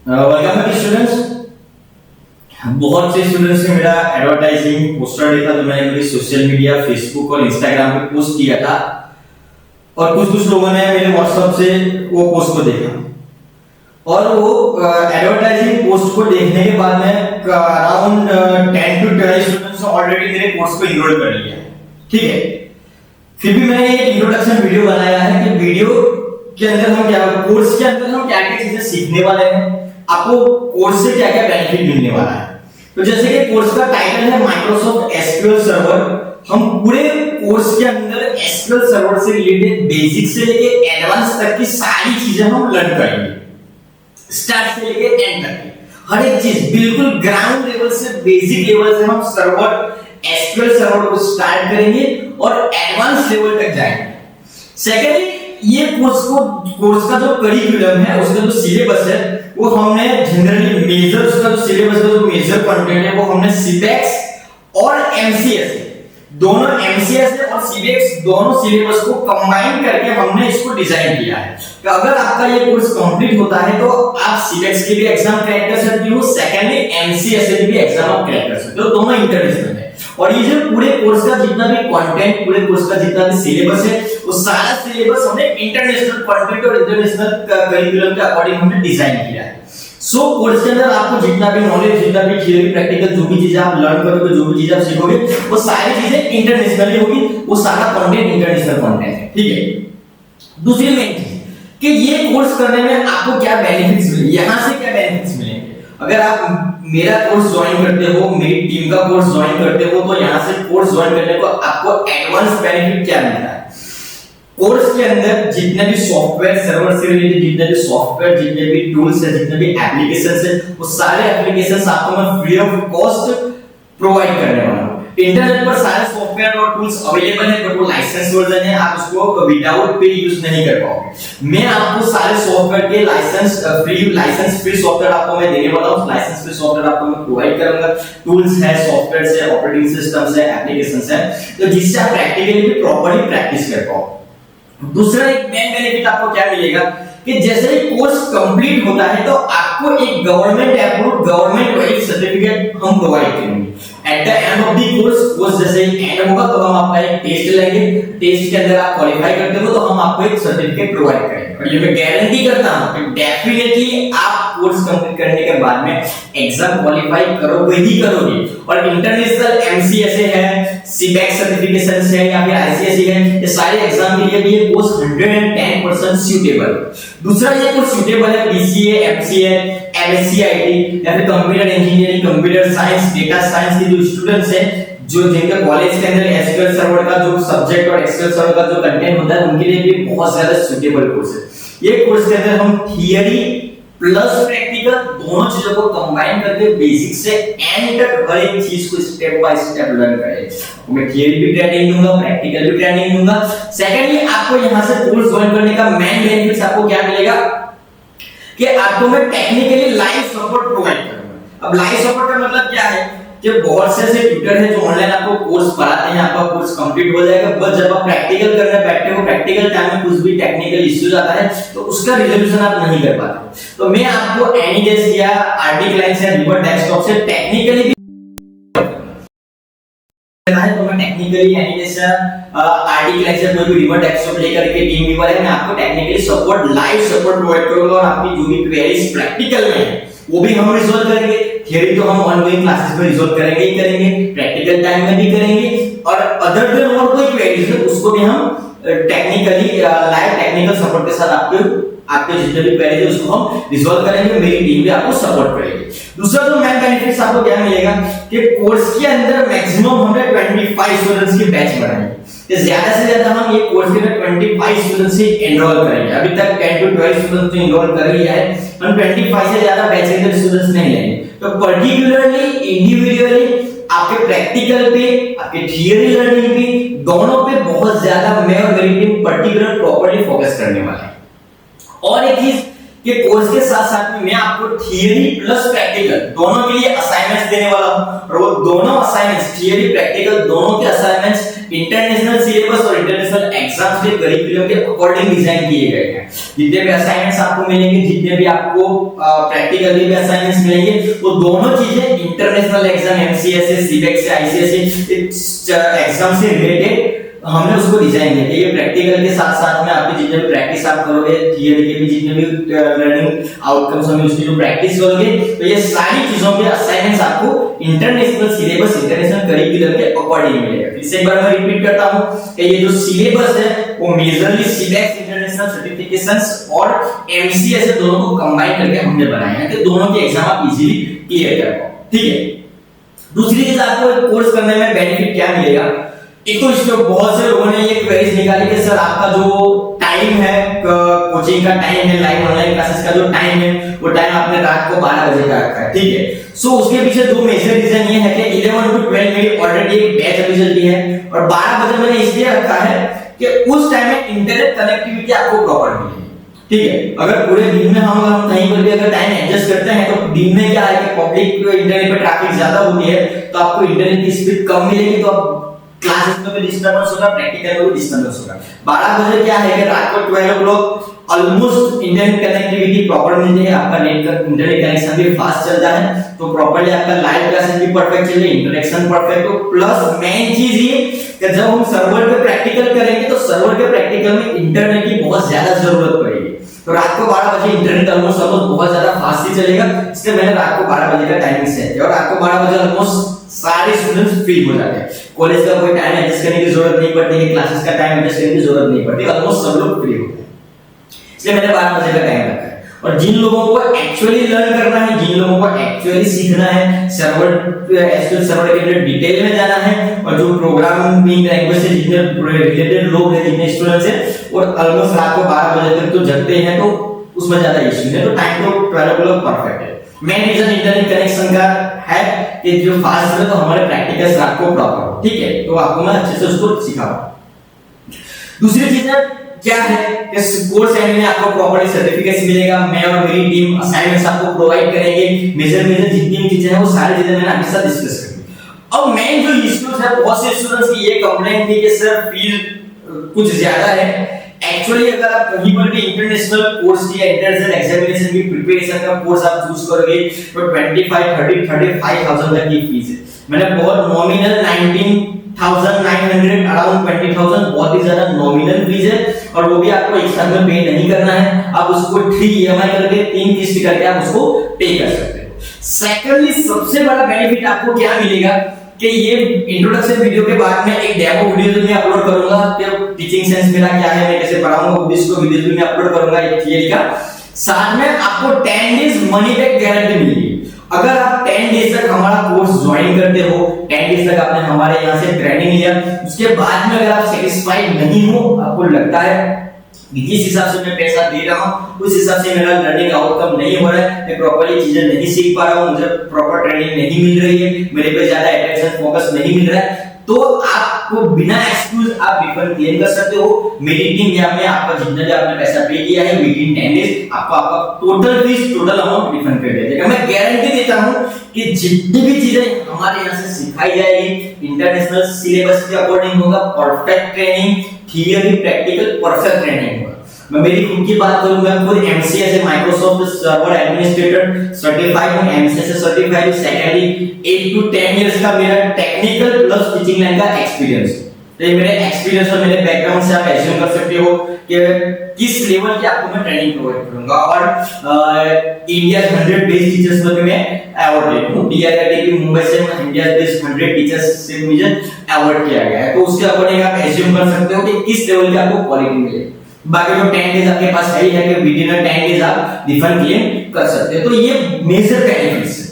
Welcome students. बहुत से students ने मेरा एडवर्टाइजिंग पोस्टर देखा जो मैंने मेरे सोशल मीडिया फेसबुक और इंस्टाग्राम पे पोस्ट किया था, और कुछ लोगों ने मेरे व्हाट्सएप से वो पोस्ट को देखा, और वो एडवर्टाइजिंग पोस्ट को देखने के बाद में अराउंड 10 to 12 स्टूडेंट्स ने ऑलरेडी मेरे कोर्स को इनरोल कर लिया है। ठीक है, फिर भी मैंने एक इंट्रोडक्शन वीडियो बनाया है कि वीडियो के अंदर हम क्या, कोर्स के अंदर हम क्या क्या चीजें सीखने वाले हैं, आपको कोर्स से क्या क्या बेनिफिट मिलने वाला है। तो जैसे कि कोर्स का टाइटल है माइक्रोसॉफ्ट एसक्यूएल सर्वर, हम पूरे कोर्स के अंदर एसक्यूएल सर्वर से रिलेटेड बेसिक से लेके एडवांस तक की सारी चीजें हम लर्न करेंगे, स्टार्ट से लेके एंड तक हर एक चीज बिल्कुल ग्राउंड लेवल से बेसिक लेवल से हम सर्वर एसक्यूएल सर्वर को स्टार्ट करेंगे और एडवांस लेवल तक जाएंगे। सेकेंडली, ये कोर्स का जो करिकुलम है, उसका जो सिलेबस है वो हमने जनरली मेजर, उसका जो सिलेबस का जो मेजर कंटेंट है वो हमने सीबीएक्स और एमसीएस दोनों, एमसीएस और सीबीएक्स दोनों सिलेबस को कंबाइन करके हमने इसको डिजाइन किया है। तो अगर आपका ये कोर्स कंप्लीट होता है तो आप सीबीएक्स के भी एग्जाम क्रैक कर सकते हो, सेकेंडली एमसीएस के भी एग्जाम आप क्रैक कर सकते हो, दोनों इंटरनेशनल है। और ये जो पूरे कोर्स का जितना भी कंटेंट, पूरे कोर्स का जितना भी सिलेबस है, वो सारा सिलेबस हमने इंटरनेशनल कंटेंट और इंटरनेशनल करिकुलम के अकॉर्डिंग हमने डिजाइन किया है। सो कोर्स के अंदर आपको जितना भी नॉलेज, जितना भी थियरी, प्रैक्टिकल जो भी चीजें आप लर्न करोगे, जो भी चीजें आप सीखोगे, वो सारी चीजें इंटरनेशनली होगी, वो सारा कंटेंट इंटरनेशनल कंटेंट है। ठीक है, दूसरी मेन चीज कि ये कोर्स करने में आपको क्या बेनिफिट्स मिले, यहां से क्या बेनिफिट्स मिलेंगे। अगर आप मेरा कोर्स ज्वाइन करते हो, मेरी टीम का कोर्स ज्वाइन करते हो, तो यहां से कोर्स ज्वाइन करने को आपको एडवांस बेनिफिट क्या मिलता है। कोर्स के अंदर जितने भी सॉफ्टवेयर, सर्वर से रिलेटेड जितने भी सॉफ्टवेयर, जितने भी टूल्स है, जितने भी एप्लीकेशंस है, वो सारे एप्लीकेशंस आपको मैं फ्री ऑफ कॉस्ट प्रोवाइड करने वाला हूं। इंटरनेट पर सारे सॉफ्टवेयर और टूल्स अवेलेबल है, बट वो लाइसेंस वर्जन है, आप उसको विदाउट पे यूज नहीं कर पाओगे। मैं आपको सारे सॉफ्टवेयर के लाइसेंस फ्री सॉफ्टवेयर आपको मैं देने वाला हूं। लाइसेंस फ्री सॉफ्टवेयर आपको मैं प्रोवाइड करूंगा। टूल्स है, सॉफ्टवेयर है, ऑपरेटिंग सिस्टम्स है, एप्लीकेशंस है, तो जिससे आप प्रैक्टिकली भी प्रॉपर्ली प्रैक्टिस कर पाओ। दूसरा एक मेन बेनिफिट आपको क्या मिलेगा कि जैसे ही कोर्स कंप्लीट होता है तो आपको एक government approved, government valid certificate हम प्रोवाइड करेंगे। At the end of the course जैसे ही एंड होगा तो हम आपका एक टेस्ट लेंगे, टेस्ट के अंदर आप क्वालिफाई करते हो तो हम आपको एक सर्टिफिकेट प्रोवाइड करेंगे। और ये मैं गारंटी करता हूं कि डेफिनेटली आप कोर्स कंप्लीट करने के बाद में एग्जाम क्वालिफाई करोगे ही करोगे। और इंटरनेशनल एमसीएस है, सीबीएक्स सर्टिफिकेशन है या फिर आईसीएसई है, ये सारे एग्जाम के लिए भी ये कोर्स 110% सूटेबल है। दूसरा ये कोर्स सूटेबल है बीसीए, एमसीए, एमएससी आईटी या फिर computer engineering, computer science, data science के जो स्टूडेंट्स हैं, जो जिनका कॉलेज के अंदर एसक्यूएल सर्वर का जो सब्जेक्ट और एसक्यूएल सर्वर का जो कंटेंट होता है, उनके लिए भी बहुत ज्यादा सूटेबल कोर्स है। ये कोर्स के अंदर हम थियरी प्लस प्रैक्टिकल दोनों चीजों को कंबाइन करके बेसिक से एंड तक हर एक चीज को स्टेप बाय स्टेप लर्न करेंगे। मैं थियरी भी ट्रेनिंग दूंगा, प्रैक्टिकल भी ट्रेनिंग दूंगा। सेकेंडली, आपको यहां से कोर्स ज्वाइन करने का मेन बेनिफिट्स आपको क्या मिलेगा कि आपको मैं टेक्निकली लाइव सपोर्ट प्रोवाइड करूंगा। अब लाइव सपोर्ट का मतलब क्या है कि बहुत से ऐसे ट्यूटर हैं जो ऑनलाइन आपको कोर्स पढ़ाते हैं, आपका कोर्स कंप्लीट हो जाएगा, बस जब आप प्रैक्टिकल करने बैठते हो, प्रैक्टिकल टाइम में कुछ भी टेक्निकल इश्यूज आता है तो उसका रिजोल्यूशन आप नहीं कर पाते। तो मैं आपको एनीडेस्क या आरटी क्लाइंट या रिवर डेस्कटॉप से टेक्निकली भी तो मैं टेक्निकली एनीडेस्क या आरटी क्लाइंट से कोई भी रिवर डेस्कटॉप लेकर के टीम लीवर है, मैं आपको technically support, live support provide करूंगा। और आपकी जो भी क्वेरीज प्रैक्टिकल में है वो भी हम रिजॉल्व करेंगे। थियरी तो हम ऑनगोइंग क्लासेस में रिजॉल्व करेंगे ही करेंगे, प्रैक्टिकल टाइम में भी करेंगे, और अदर देन और कोई क्वेरीज है उसको भी हम टेक्निकली लाइव टेक्निकल सपोर्ट के साथ आपके जितने भी क्वेरीज है उसको हम रिजॉल्व करेंगे। मेरी टीम भी आपको सपोर्ट करेगी। दूसरा जो मेन बेनिफिट्स आपको क्या मिलेगा कि कोर्स के अंदर मैक्सिमम हमने 25 स्टूडेंट्स की बैच बनाएंगे। तो ज्यादा से ज्यादा हम ये कोर्स के अंदर 25 स्टूडेंट्स ही एनरोल करेंगे। अभी तक 10 to 12 स्टूडेंट्स तो एनरोल कर लिया है, हम 25 से ज्यादा बैच के अंदर स्टूडेंट्स नहीं लेंगे। तो पर्टिकुलरली इंडिविजुअली आपके प्रैक्टिकल पे, आपके थियरी लर्निंग पे, दोनों पे बहुत ज्यादा मैं और मेरी टीम पर्टिकुलर प्रॉपर्ली फोकस करने वाले हैं। और एक चीज कि कोर्स के साथ साथ में मैं आपको थियरी प्लस प्रैक्टिकल दोनों के लिए असाइनमेंट्स देने वाला हूं, और वो दोनों असाइनमेंट्स, थियरी प्रैक्टिकल दोनों के असाइनमेंट्स इंटरनेशनल सिलेबस और इंटरनेशनल एग्जाम्स के करिकुलम के अकॉर्डिंग डिजाइन किए गए हैं। जितने भी असाइनमेंट्स आपको मिलेंगे, जितने भी आपको प्रैक्टिकली भी असाइनमेंट्स मिलेंगे, वो दोनों चीजें इंटरनेशनल एग्जाम एमसीएस से, सीबीएसई से, आईसीएसई एग्जाम से रिलेटेड हमने उसको डिजाइन किया। ये प्रैक्टिकल के साथ साथ में आपके जितने भी प्रैक्टिस आप करोगे, थियरी के भी जितने भी लर्निंग आउटकम्स होंगे उसकी जो प्रैक्टिस करोगे, तो ये सारी चीजों के असाइनमेंट्स आपको इंटरनेशनल सिलेबस, इंटरनेशनल करिकुलम के अकॉर्डिंग मिलेगा। फिर से एक बार मैं रिपीट करता हूं कि ये जो सिलेबस है वो मेजरली सीबीएसई इंटरनेशनल सर्टिफिकेशंस और एमसीएस दोनों को कंबाइन करके हमने बनाया है कि दोनों के एग्जाम आप इजीली क्लियर कर पाओ। ठीक है, दूसरी चीज आपको कोर्स करने में बेनिफिट क्या मिलेगा? एक तो इसमें बहुत से लोगों ने ये क्वेरीज निकाली कि सर आपका जो टाइम है, कोचिंग का टाइम है, लाइव ऑनलाइन क्लासेस का जो टाइम है, वो टाइम आपने रात को 12 बजे का रखा है। ठीक है, सो उसके पीछे दो मेजर रीजन ये है कि 11 to 12 मेरी ऑलरेडी एक बैच अभी चलती है और 12 बजे मैंने इसलिए रखा है कि उस टाइम में इंटरनेट कनेक्टिविटी आपको प्रॉपर मिलेगी। ठीक है, अगर पूरे दिन में हम कहीं पर भी अगर टाइम एडजस्ट करते हैं तो दिन में क्या है कि पब्लिक इंटरनेट पे ट्रैफिक ज्यादा होती है, तो आपको इंटरनेट की स्पीड कम मिलेगी, तो आप क्लासेस में भी डिस्टर्बेंस होगा, प्रैक्टिकल में भी डिस्टर्बेंस होगा। 12 बजे क्या है कि रात को 12 o'clock almost internet connectivity proper मिलती है, आपका नेट का इंटरनेट कनेक्शन भी फास्ट चलता है, तो प्रॉपर्ली आपका लाइव क्लासेस भी परफेक्ट चल रही है, इंटरेक्शन परफेक्ट हो। प्लस मेन चीज ये कि जब हम सर्वर पे प्रैक्टिकल करेंगे तो सर्वर के प्रैक्टिकल में इंटरनेट की बहुत ज्यादा जरूरत पड़ेगी, तो रात को 12 बजे इंटरनेट ऑलमोस्ट बहुत ज्यादा फास्ट ही चलेगा, इसलिए मैंने रात को 12 बजे का टाइमिंग सेट किया और रात को 12 बजे ऑलमोस्ट सारे स्टूडेंट्स फ्री हो जाते हैं। कॉलेज का कोई टाइम एडजस्ट करने की जरूरत नहीं पड़ती है, क्लासेस का टाइम एडजस्ट करने की जरूरत नहीं पड़ती, ऑलमोस्ट सब लोग फ्री होते हैं, इसलिए मैंने 12 बजे का टाइम रखा है। और जिन लोगों को एक्चुअली लर्न करना है, जिन लोगों को एक्चुअली सीखना है, सर्वर एसक्यूएल सर्वर के अंदर डिटेल में जाना है, और जो प्रोग्रामिंग लैंग्वेज से जितने रिलेटेड लोग हैं, जितने स्टूडेंट्स हैं, और ऑलमोस्ट रात को 12 बजे तक तो जगते हैं, तो उसमें ज्यादा इश्यू नहीं है, तो टाइम तो 12 o'clock परफेक्ट है। मेन रीजन इंटरनेट कनेक्शन का है कि जो फास्ट है तो हमारे प्रैक्टिकल्स रात को प्रॉपर हो। ठीक है, तो आपको मैं अच्छे से उसको सिखाऊंगा। दूसरी चीज है क्या है कि कोर्स एंड में आपको प्रॉपर्ली सर्टिफिकेट्स मिलेगा, मैं और मेरी टीम असाइनमेंट्स आपको प्रोवाइड करेंगे, मेजर जितनी भी चीजें हैं वो सारी चीजें मैंने आपके साथ डिस्कस करेंगे। अब मेन जो इश्यूज है, बहुत से स्टूडेंट्स की ये कंप्लेंट थी कि सर फीस कुछ ज्यादा है। एक्चुअली अगर आप कहीं पर भी इंटरनेशनल कोर्स की इंटरनेशनल एग्जामिनेशन की प्रिपरेशन का कोर्स आप चूज करोगे तो 25, 30, 35,000 तक की फीस है। मैंने बहुत नॉमिनल 19,900 अराउंड 20,000 बहुत ही ज्यादा नॉमिनल फीस है, और वो भी आपको एक साथ में पे नहीं करना है, आप उसको 3 EMI करके 3 किस्त करके आप उसको पे कर सकते हो। सेकंडली सबसे बड़ा बेनिफिट आपको क्या मिलेगा कि ये इंट्रोडक्शन वीडियो के बाद में एक डेमो वीडियो मैं अपलोड करूंगा कि टीचिंग सेंस मेरा क्या है, मैं कैसे पढ़ाऊंगा, इसको वीडियो में अपलोड करूंगा एक थियरी का, साथ में आपको 10 डेज मनी बैक गारंटी मिलेगी। अगर आप 10 डेज तक हमारा कोर्स ज्वाइन करते हो, 10 डेज तक आपने हमारे यहाँ से ट्रेनिंग लिया, उसके बाद में अगर आप सेटिस्फाइड नहीं हो, आपको लगता है जिस हिसाब से मैं पैसा दे रहा हूँ उस हिसाब से मेरा लर्निंग आउटकम नहीं हो रहा है, मैं प्रॉपर्ली चीजें नहीं सीख पा रहा हूँ, मुझे प्रॉपर ट्रेनिंग नहीं मिल रही है, मेरे पे ज्यादा अटेंशन फोकस नहीं मिल रहा है, तो आपको बिना एक्सक्यूज आप रिफंड क्लेम कर सकते हो। मेरी टीम या मैं आपका जितना भी आपने पैसा पे किया है विद इन 10 डेज आपको आपका total fees, total amount refund कर दिया जाएगा। मैं गारंटी देता हूं कि जितनी भी चीजें हमारे यहां से सिखाई जाएगी इंटरनेशनल सिलेबस के अकॉर्डिंग होगा, perfect training, theory practical perfect training होगा। मैं मेरी खुद की बात करूं, मैं खुद एमसीए से माइक्रोसॉफ्ट सर्वर एडमिनिस्ट्रेटर सर्टिफाइड हूं, एमसीए से सर्टिफाइड, सेकेंडली 8 to 10 इयर्स का मेरा टेक्निकल प्लस टीचिंग लाइन का एक्सपीरियंस। तो ये मेरे एक्सपीरियंस और मेरे बैकग्राउंड से आप एज्यूम कर सकते हो कि किस लेवल की आपको मैं ट्रेनिंग प्रोवाइड करूंगा। और इंडिया 100 बेस्ट टीचर्स में मैं अवार्ड दे हूं, डीआईआईटी मुंबई से इंडिया बेस्ट 100 टीचर्स से मुझे अवार्ड किया गया है, तो उसके अकॉर्डिंग आप एज्यूम कर सकते हो कि किस लेवल की आपको क्वालिटी मिलेगी। बाकी जो 10 डेज आपके पास है कि विद इन 10 डेज आप रिफंड क्लेम कर सकते हैं, तो ये मेजर बेनिफिट्स है।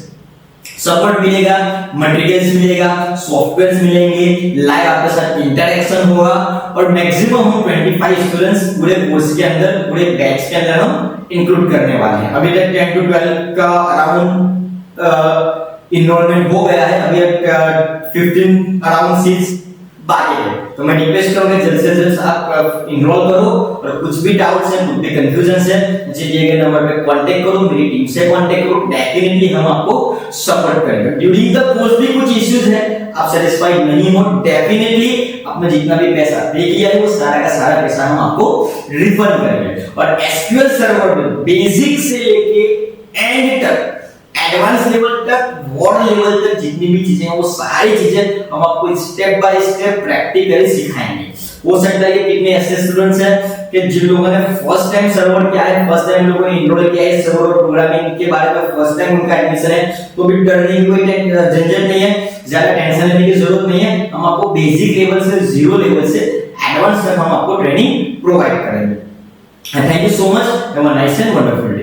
सपोर्ट मिलेगा, मटेरियल्स मिलेगा, सॉफ्टवेयर्स मिलेंगे, लाइव आपके साथ इंटरेक्शन होगा, और मैक्सिमम हम 25 स्टूडेंट्स पूरे कोर्स के अंदर, पूरे बैच के अंदर हम इंक्लूड करने वाले हैं। अभी तक 10 to 12 का अराउंड इनरोलमेंट हो गया है, अभी 15 अराउंड सीट्स बाकी है, तो मैं रिक्वेस्ट करूंगा जल्द से जल्द आप इनरोल करो, और कुछ भी डाउट्स हैं, कुछ भी कंफ्यूजन है, मुझे दिए गए नंबर पे कांटेक्ट करो, मेरी टीम से कांटेक्ट करो, डेफिनेटली हम आपको सपोर्ट करेंगे। ड्यूरिंग द कोर्स भी कुछ इश्यूज है, आप सेटिस्फाइड नहीं हो, डेफिनेटली आपने जितना भी पैसा पे किया है वो सारा का सारा पैसा हम आपको रिफंड करेंगे। और एसक्यूएल सर्वर में बेसिक से लेके एंड तक, एडवांस लेवल तक, वर्ड लेवल तक जितनी भी चीजें हैं वो सारी चीजें हम आपको स्टेप बाय स्टेप प्रैक्टिकली सिखाएंगे। हो सकता है कि कितने ऐसे स्टूडेंट्स हैं कि जिन लोगों ने फर्स्ट टाइम सर्वर क्या है, फर्स्ट टाइम लोगों ने इनरोल किया है सर्वर और प्रोग्रामिंग के बारे में, फर्स्ट टाइम उनका एडमिशन है, तो भी डरने की कोई झंझट नहीं है, ज्यादा टेंशन लेने की जरूरत नहीं है। हम आपको बेसिक लेवल से, जीरो लेवल से एडवांस तक हम आपको ट्रेनिंग प्रोवाइड करेंगे। Thank you so much, have a nice and wonderful.